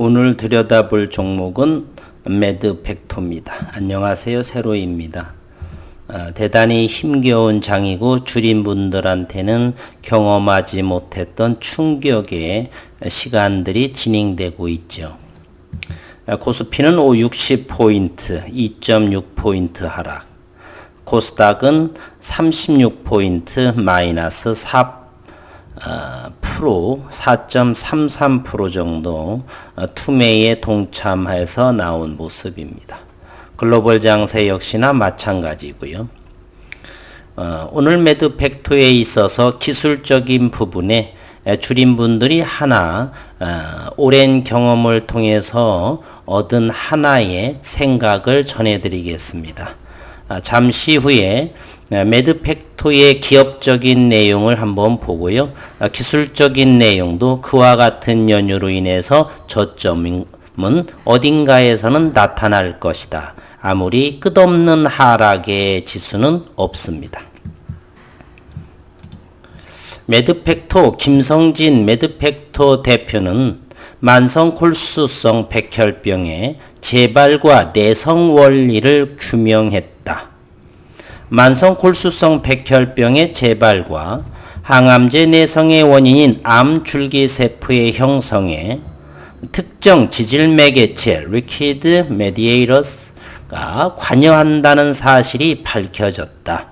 오늘 들여다볼 종목은 매드팩토입니다. 안녕하세요, 세로입니다. 대단히 힘겨운 장이고 주린분들한테는 경험하지 못했던 충격의 시간들이 진행되고 있죠. 코스피는 60포인트, 2.6포인트 하락. 코스닥은 36포인트 마이너스 4.33% 정도 투매에 동참해서 나온 모습입니다. 글로벌 장세 역시나 마찬가지고요. 오늘 매드팩토에 있어서 기술적인 부분에 주린분들이 하나 오랜 경험을 통해서 얻은 하나의 생각을 전해드리겠습니다. 잠시 후에 매드팩토의 기업적인 내용을 한번 보고요. 기술적인 내용도 그와 같은 연유로 인해서 저점은 어딘가에서는 나타날 것이다. 아무리 끝없는 하락의 지수는 없습니다. 매드팩토 김성진 매드팩토 대표는 만성골수성 백혈병의 재발과 내성 원리를 규명했다. 만성골수성 백혈병의 재발과 항암제 내성의 원인인 암줄기세포의 형성에 특정 지질매개체 리퀴드 메디에이터스가 관여한다는 사실이 밝혀졌다.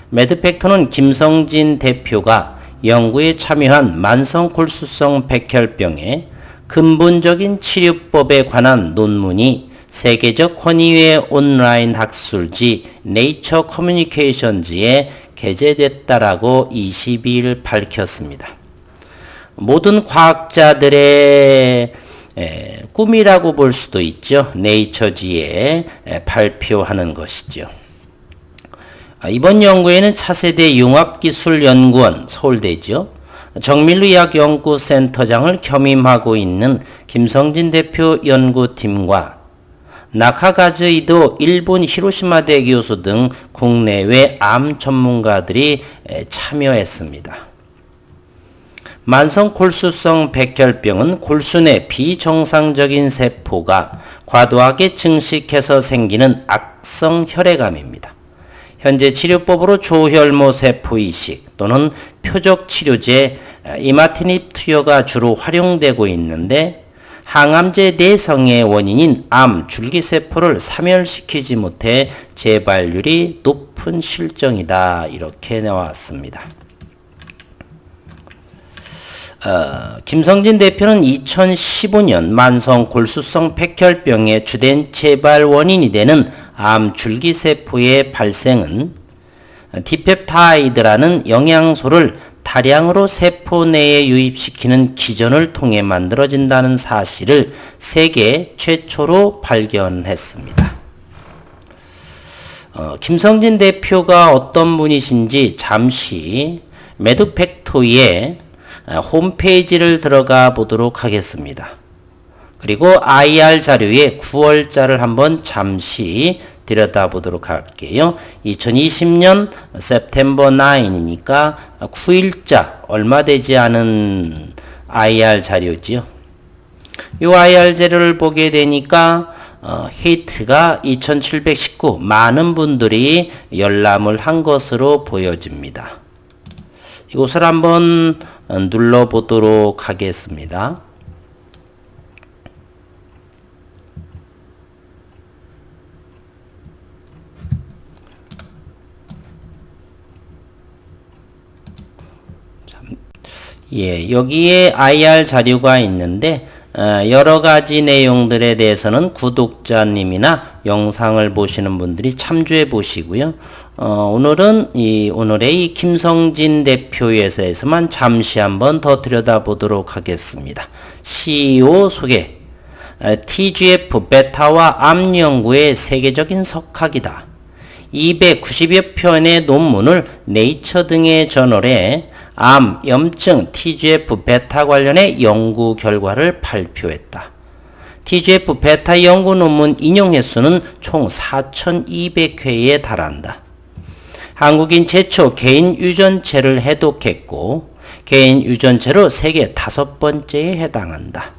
매드팩토는 김성진 대표가 연구에 참여한 만성골수성 백혈병의 근본적인 치료법에 관한 논문이 세계적 권위의 온라인 학술지 네이처 커뮤니케이션즈에 게재됐다라고 22일 밝혔습니다. 모든 과학자들의 꿈이라고 볼 수도 있죠. 네이처지에 발표하는 것이죠. 이번 연구에는 차세대 융합기술연구원 서울대죠. 정밀의학연구센터장을 겸임하고 있는 김성진 대표 연구팀과 나카가즈이도 일본 히로시마대 교수 등 국내외 암 전문가들이 참여했습니다. 만성골수성 백혈병은 골수 내 비정상적인 세포가 과도하게 증식해서 생기는 악성 혈액암입니다. 현재 치료법으로 조혈모 세포 이식 또는 표적 치료제 이마티닙 투여가 주로 활용되고 있는데 항암제 내성의 원인인 암 줄기세포를 사멸시키지 못해 재발률이 높은 실정이다. 이렇게 나왔습니다. 김성진 대표는 2015년 만성골수성 백혈병의 주된 재발 원인이 되는 암 줄기세포의 발생은 디펩타이드라는 영양소를 다량으로 세포 내에 유입시키는 기전을 통해 만들어진다는 사실을 세계 최초로 발견했습니다. 김성진 대표가 어떤 분이신지 잠시 매드팩토의 홈페이지를 들어가 보도록 하겠습니다. 그리고 IR 자료에 9월자를 한번 잠시 들여다보도록 할게요. 2020년 September 9이니까 9일자 얼마 되지 않은 IR 자료지요. 이 IR 자료를 보게 되니까 히트가 2719 많은 분들이 열람을 한 것으로 보여집니다. 이곳을 한번 눌러보도록 하겠습니다. 여기에 IR 자료가 있는데 여러 가지 내용들에 대해서는 구독자님이나 영상을 보시는 분들이 참조해 보시고요. 오늘은 오늘의 이 김성진 대표에서만 잠시 한번 더 들여다보도록 하겠습니다. CEO 소개. TGF 베타와 암 연구의 세계적인 석학이다. 290여 편의 논문을 네이처 등의 저널에 암, 염증, TGF 베타 관련의 연구 결과를 발표했다. TGF 베타 연구 논문 인용 횟수는 총 4,200회에 달한다. 한국인 최초 개인 유전체를 해독했고 개인 유전체로 세계 5번째에 해당한다.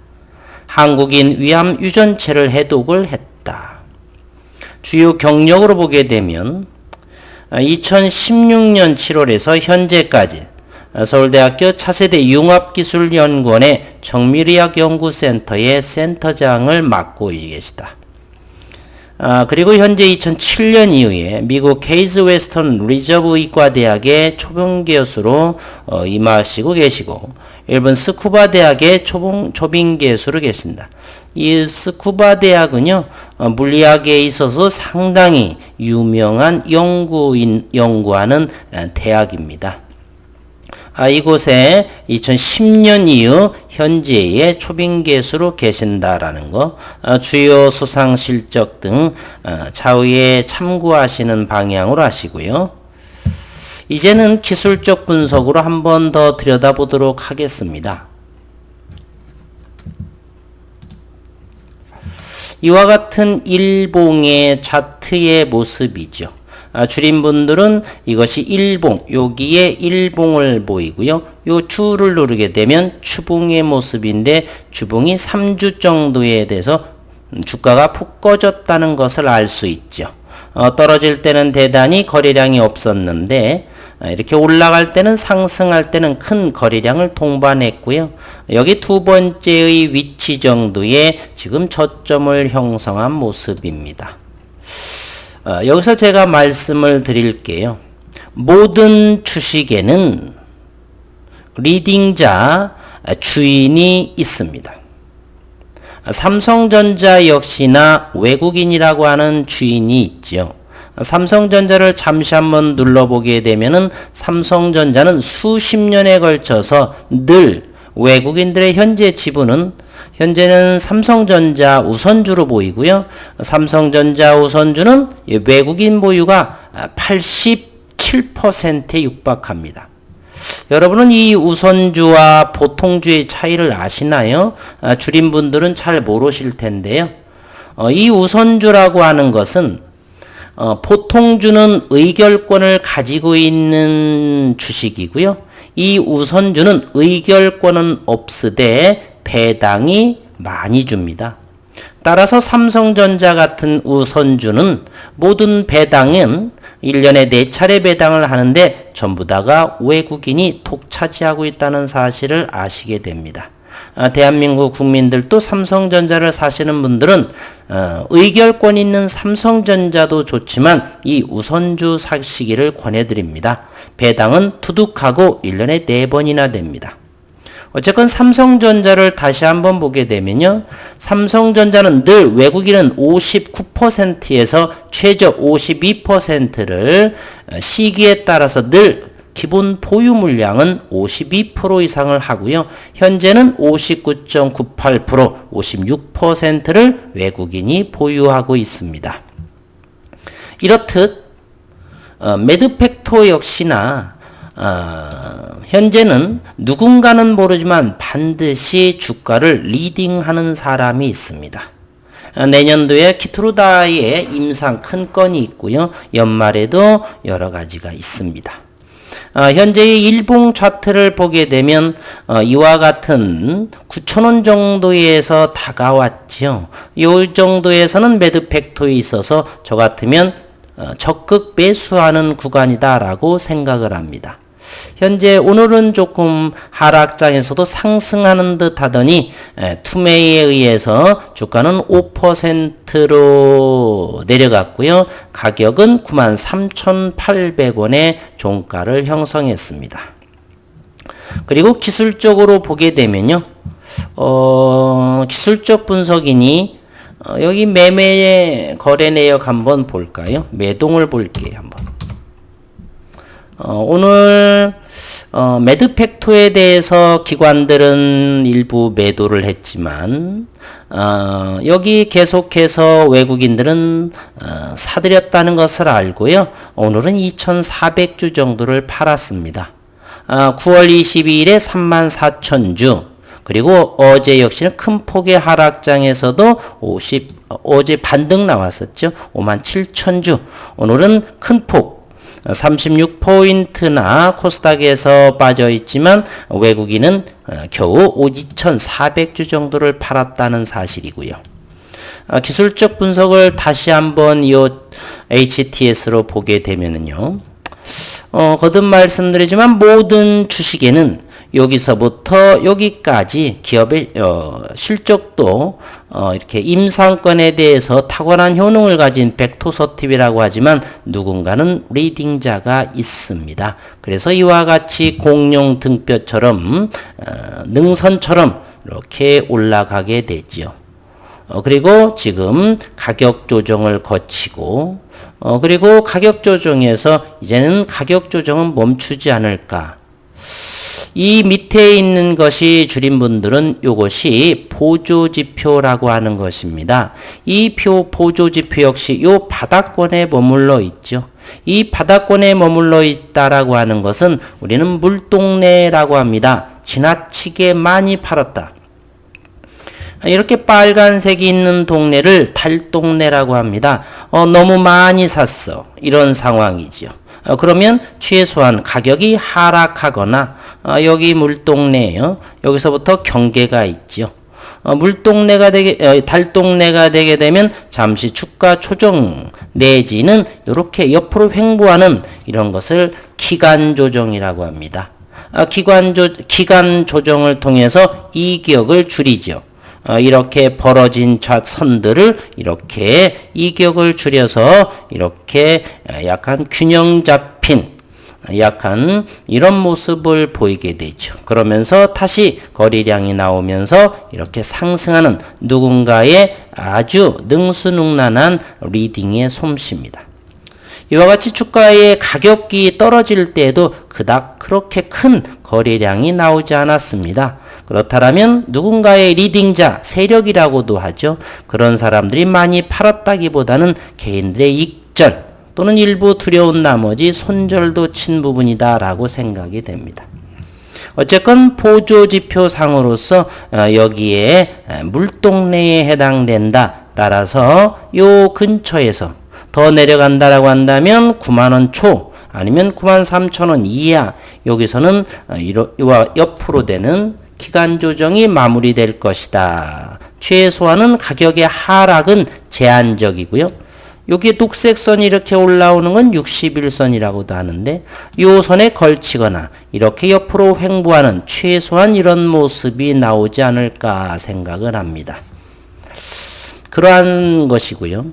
한국인 위암 유전체를 해독을 했다. 주요 경력으로 보게 되면 2016년 7월에서 현재까지 서울대학교 차세대 융합기술연구원의 정밀의학연구센터의 센터장을 맡고 계시다. 그리고 현재 2007년 이후에 미국 케이스 웨스턴 리저브 의과대학의 초빙 교수로 임하시고 계시고 일본 스쿠바 대학의 초빙 교수로 계신다. 이 스쿠바 대학은요, 물리학에 있어서 상당히 유명한 연구하는 대학입니다. 이곳에 2010년 이후 현재의 초빙교수로 계신다라는 거, 주요 수상 실적 등 차후에 참고하시는 방향으로 하시고요. 이제는 기술적 분석으로 한 번 더 들여다보도록 하겠습니다. 이와 같은 일봉의 차트의 모습이죠. 줄인 분들은 이것이 일봉, 여기에 일봉을 보이고요. 요 추를 누르게 되면 추봉의 모습인데 주봉이 3주 정도에 대해서 주가가 푹 꺼졌다는 것을 알 수 있죠. 떨어질 때는 대단히 거래량이 없었는데 이렇게 올라갈 때는 상승할 때는 큰 거래량을 동반했고요. 여기 두 번째의 위치 정도에 지금 저점을 형성한 모습입니다. 여기서 제가 말씀을 드릴게요. 모든 주식에는 리딩자, 주인이 있습니다. 삼성전자 역시나 외국인이라고 하는 주인이 있죠. 삼성전자를 잠시 한번 눌러보게 되면은 삼성전자는 수십 년에 걸쳐서 늘 외국인들의 현재 지분은 현재는 삼성전자 우선주로 보이고요. 삼성전자 우선주는 외국인 보유가 87%에 육박합니다. 여러분은 이 우선주와 보통주의 차이를 아시나요? 줄인 분들은 잘 모르실 텐데요. 이 우선주라고 하는 것은 보통주는 의결권을 가지고 있는 주식이고요. 이 우선주는 의결권은 없으되 배당이 많이 줍니다. 따라서 삼성전자 같은 우선주는 모든 배당은 1년에 4차례 배당을 하는데 전부 다가 외국인이 독차지하고 있다는 사실을 아시게 됩니다. 대한민국 국민들도 삼성전자를 사시는 분들은 의결권 있는 삼성전자도 좋지만 이 우선주 사시기를 권해드립니다. 배당은 투둑하고 1년에 4번이나 됩니다. 어쨌건 삼성전자를 다시 한번 보게 되면요. 삼성전자는 늘 외국인은 59%에서 최저 52%를 시기에 따라서 늘 기본 보유 물량은 52% 이상을 하고요. 현재는 59.98%, 56%를 외국인이 보유하고 있습니다. 이렇듯 매드팩토 역시나 현재는 누군가는 모르지만 반드시 주가를 리딩하는 사람이 있습니다. 내년도에 키트루다의 임상 큰 건이 있고요. 연말에도 여러 가지가 있습니다. 현재의 일봉 차트를 보게 되면 이와 같은 9,000원 정도에서 다가왔죠. 이 정도에서는 매드팩토에 있어서 저 같으면 적극 매수하는 구간이다라고 생각을 합니다. 현재 오늘은 조금 하락장에서도 상승하는 듯 하더니 투매에 의해서 주가는 5%로 내려갔고요. 가격은 93,800원의 종가를 형성했습니다. 그리고 기술적으로 보게 되면요. 기술적 분석이니 여기 매매 거래 내역 한번 볼까요? 매동을 볼게요. 한번. 오늘 매드팩토에 대해서 기관들은 일부 매도를 했지만 여기 계속해서 외국인들은 사들였다는 것을 알고요. 오늘은 2,400주 정도를 팔았습니다. 9월 22일에 34,000주 그리고 어제 역시는 큰 폭의 하락장에서도 어제 반등 나왔었죠. 57,000주 오늘은 큰 폭 36포인트나 코스닥에서 빠져 있지만 외국인은 겨우 2,400주 정도를 팔았다는 사실이고요. 기술적 분석을 다시 한번 이 HTS로 보게 되면은요. 거듭 말씀드리지만 모든 주식에는 여기서부터 여기까지 기업의 실적도 이렇게 임상권에 대해서 탁월한 효능을 가진 벡토서팁이라고 하지만 누군가는 리딩자가 있습니다. 그래서 이와 같이 공룡 등뼈처럼 능선처럼 이렇게 올라가게 되지요. 그리고 지금 가격 조정을 거치고 그리고 가격 조정에서 이제는 가격 조정은 멈추지 않을까. 이 밑에 있는 것이 줄임분들은 이것이 보조지표라고 하는 것입니다. 이 보조지표 역시 요 바닥권에 머물러 있죠. 이 바닥권에 머물러 있다라고 하는 것은 우리는 물동네라고 합니다. 지나치게 많이 팔았다. 이렇게 빨간색이 있는 동네를 달동네라고 합니다. 너무 많이 샀어. 이런 상황이지요. 그러면 최소한 가격이 하락하거나 여기 물동네예요. 여기서부터 경계가 있죠. 달동네가 되게 되면 잠시 주가 조정 내지는 이렇게 옆으로 횡보하는 이런 것을 기간 조정이라고 합니다. 기간 조정을 통해서 이격을 줄이죠. 이렇게 벌어진 선들을 이렇게 이격을 줄여서 이렇게 약간 균형 잡힌 약간 이런 모습을 보이게 되죠. 그러면서 다시 거래량이 나오면서 이렇게 상승하는 누군가의 아주 능수능란한 리딩의 솜씨입니다. 이와 같이 주가의 가격이 떨어질 때에도 그닥 그렇게 큰 거래량이 나오지 않았습니다. 그렇다면 누군가의 리딩자, 세력이라고도 하죠. 그런 사람들이 많이 팔았다기보다는 개인들의 익절 또는 일부 두려운 나머지 손절도 친 부분이다라고 생각이 됩니다. 어쨌건 보조지표상으로서 여기에 물동네에 해당된다. 따라서 요 근처에서 더 내려간다라고 한다면 9만원 초 아니면 93,000원 이하 여기서는 이와 옆으로 되는 기간 조정이 마무리될 것이다. 최소한은 가격의 하락은 제한적이고요. 여기 녹색 선이 이렇게 올라오는 건 61선이라고도 하는데 이 선에 걸치거나 이렇게 옆으로 횡보하는 최소한 이런 모습이 나오지 않을까 생각을 합니다. 그러한 것이고요.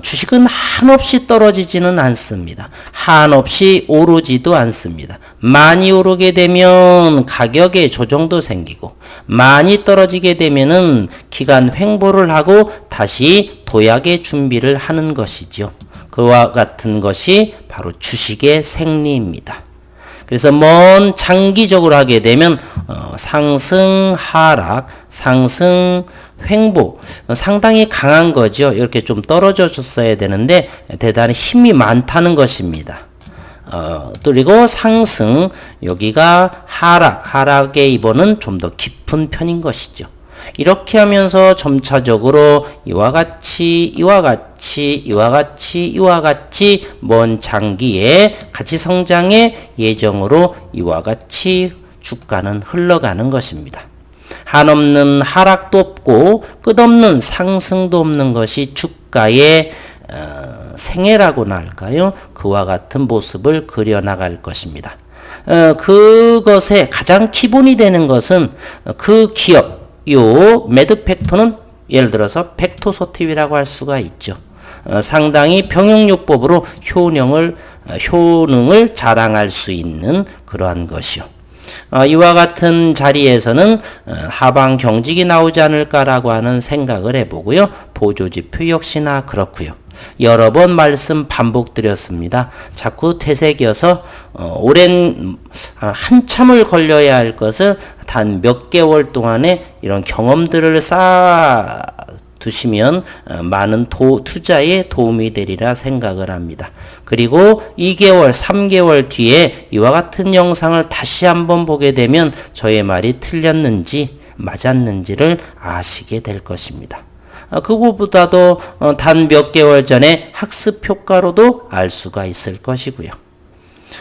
주식은 한없이 떨어지지는 않습니다. 한없이 오르지도 않습니다. 많이 오르게 되면 가격의 조정도 생기고 많이 떨어지게 되면은 기간 횡보를 하고 다시 도약의 준비를 하는 것이죠. 그와 같은 것이 바로 주식의 생리입니다. 그래서 먼 장기적으로 하게 되면 상승, 하락, 상승, 횡보 상당히 강한 거죠. 이렇게 좀 떨어져 줬어야 되는데 대단히 힘이 많다는 것입니다. 그리고 상승 여기가 하락의 입원은 좀 더 깊은 편인 것이죠. 이렇게 하면서 점차적으로 이와 같이 먼 장기의 가치 성장의 예정으로 이와 같이 주가는 흘러가는 것입니다. 한없는 하락도 없고 끝없는 상승도 없는 것이 주가의 생애라고나 할까요? 그와 같은 모습을 그려나갈 것입니다. 그것의 가장 기본이 되는 것은 그 기업, 요 매드팩토는 예를 들어서 벡토서팁이라고 할 수가 있죠. 상당히 병용요법으로 효능을 자랑할 수 있는 그러한 것이요. 이와 같은 자리에서는 하방 경직이 나오지 않을까라고 하는 생각을 해보고요. 보조지표 역시나 그렇고요. 여러 번 말씀 반복드렸습니다. 자꾸 퇴색이어서 한참을 걸려야 할 것을 단 몇 개월 동안에 이런 경험들을 쌓아 두시면 많은 투자에 도움이 되리라 생각을 합니다. 그리고 2개월, 3개월 뒤에 이와 같은 영상을 다시 한번 보게 되면 저의 말이 틀렸는지 맞았는지를 아시게 될 것입니다. 그거보다도 단 몇 개월 전에 학습 효과로도 알 수가 있을 것이고요.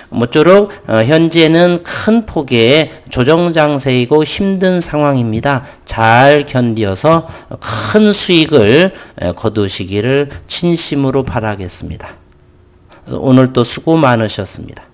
모쪼록 현재는 큰 폭의 조정 장세이고 힘든 상황입니다. 잘 견디어서 큰 수익을 거두시기를 진심으로 바라겠습니다. 오늘도 수고 많으셨습니다.